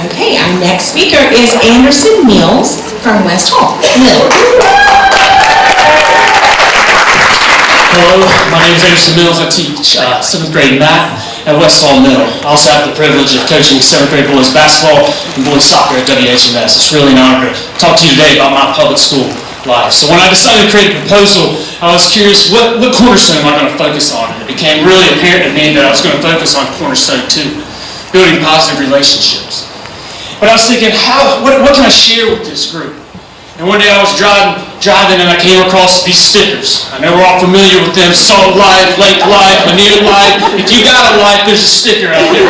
Okay, our next speaker is Anderson Mills from West Hall. Hello, my name is Anderson Mills. I teach 7th grade math at West Hall Middle. I also have the privilege of coaching 7th grade boys basketball and boys soccer at WHMS. It's really an honor to talk to you today about my public school life. So when I decided to create a proposal, I was curious, what cornerstone am I going to focus on? And it became really apparent to me that I was going to focus on cornerstone 2, building positive relationships. But I was thinking, what can I share with this group? And one day I was driving and I came across these stickers. I know we're all familiar with them: Salt Life, Lake Life, Bonita Life. If you got a life, there's a sticker out there.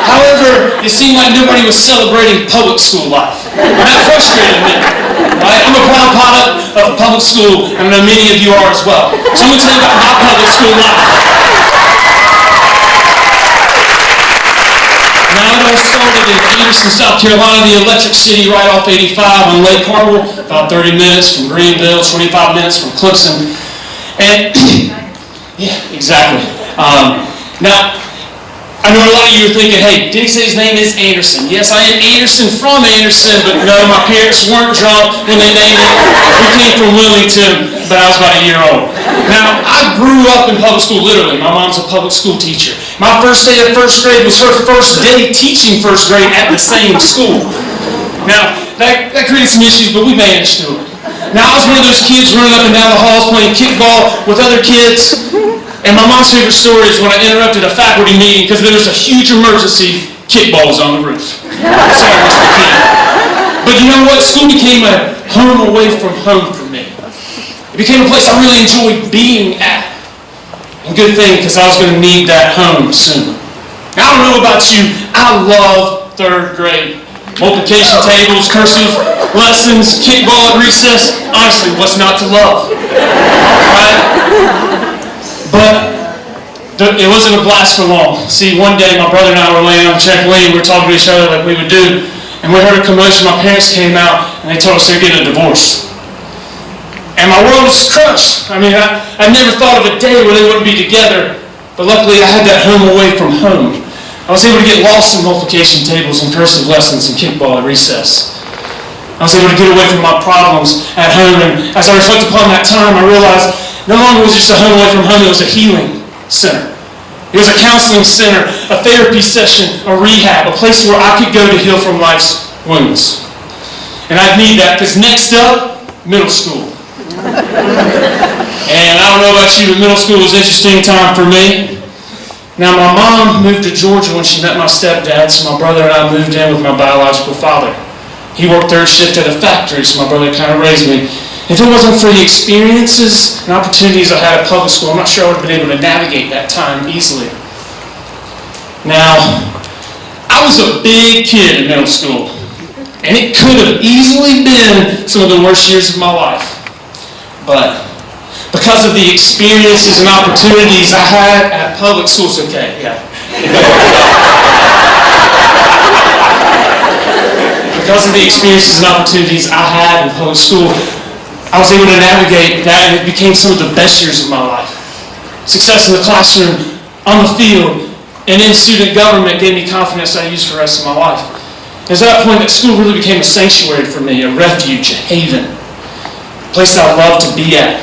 However, it seemed like nobody was celebrating public school life. And that frustrated me. Right? I'm a proud product of a public school, and I know many of you are as well. So I'm going to tell you about my public school life. Now, I started in Anderson, South Carolina, the electric city right off 85 on Lake Hartwell, about 30 minutes from Greenville, 25 minutes from Clemson. And, yeah, exactly. Now, I know a lot of you are thinking, hey, did he say his name is Anderson? Yes, I am Anderson from Anderson, but no, my parents weren't drunk when they named it. We came from Wilmington, but I was about a year old. Now, I grew up in public school, literally. My mom's a public school teacher. My first day of first grade was her first day teaching first grade at the same school. Now, that created some issues, but we managed to it. Now, I was one of those kids running up and down the halls playing kickball with other kids. And my mom's favorite story is when I interrupted a faculty meeting because there was a huge emergency, kickball was on the roof. Sorry, Mr. King. But you know what? School became a home away from home for me. It became a place I really enjoyed being at. And good thing, because I was going to need that home soon. Now, I don't know about you, I love 3rd grade. Multiplication tables, cursive lessons, kickball at recess. Honestly, what's not to love? Right? But it wasn't a blast for long. See, one day my brother and I were laying on the trampoline, we were talking to each other like we would do, and we heard a commotion. My parents came out and they told us they're getting a divorce. And my world was crushed. I mean, I never thought of a day where they wouldn't be together, but luckily I had that home away from home. I was able to get lost in multiplication tables and cursive lessons and kickball at recess. I was able to get away from my problems at home, and as I reflect upon that time, I realized no longer was it just a home away from home, it was a healing center. It was a counseling center, a therapy session, a rehab, a place where I could go to heal from life's wounds. And I'd need that, because next up, middle school. And I don't know about you, but middle school was an interesting time for me. Now, my mom moved to Georgia when she met my stepdad, so my brother and I moved in with my biological father. He worked 3rd shift at a factory, so my brother kind of raised me. If it wasn't for the experiences and opportunities I had at public school, I'm not sure I would have been able to navigate that time easily. Now, I was a big kid in middle school, and it could have easily been some of the worst years of my life. But because of the experiences and opportunities I had at public school, it's okay, yeah. Because of the experiences and opportunities I had in public school, I was able to navigate that, and it became some of the best years of my life. Success in the classroom, on the field, and in student government gave me confidence I used for the rest of my life. It was at that point that school really became a sanctuary for me, a refuge, a haven, a place that I loved to be at.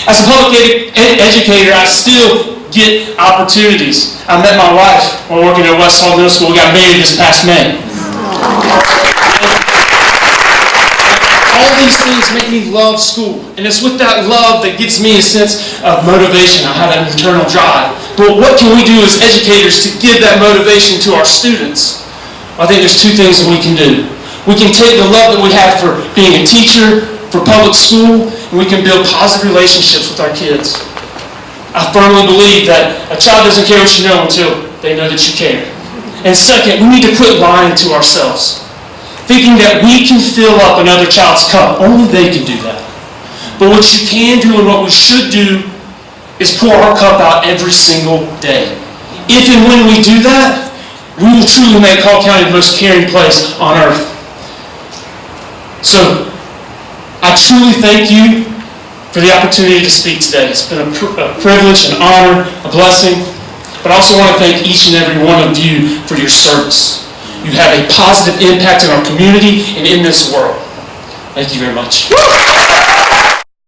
As a public educator, I still get opportunities. I met my wife while working at West Hall Middle School. We got married this past May. All these things make me love school, and it's with that love that gives me a sense of motivation. I have that internal drive. But what can we do as educators to give that motivation to our students? I think there's 2 things that we can do. We can take the love that we have for being a teacher, for public school, and we can build positive relationships with our kids. I firmly believe that a child doesn't care what you know until they know that you care. And second, we need to quit lying to ourselves, thinking that we can fill up another child's cup. Only they can do that. But what you can do and what we should do is pour our cup out every single day. If and when we do that, we will truly make Hall County the most caring place on earth. So, I truly thank you for the opportunity to speak today. It's been a privilege, an honor, a blessing. But I also want to thank each and every one of you for your service. You have a positive impact in our community and in this world. Thank you very much.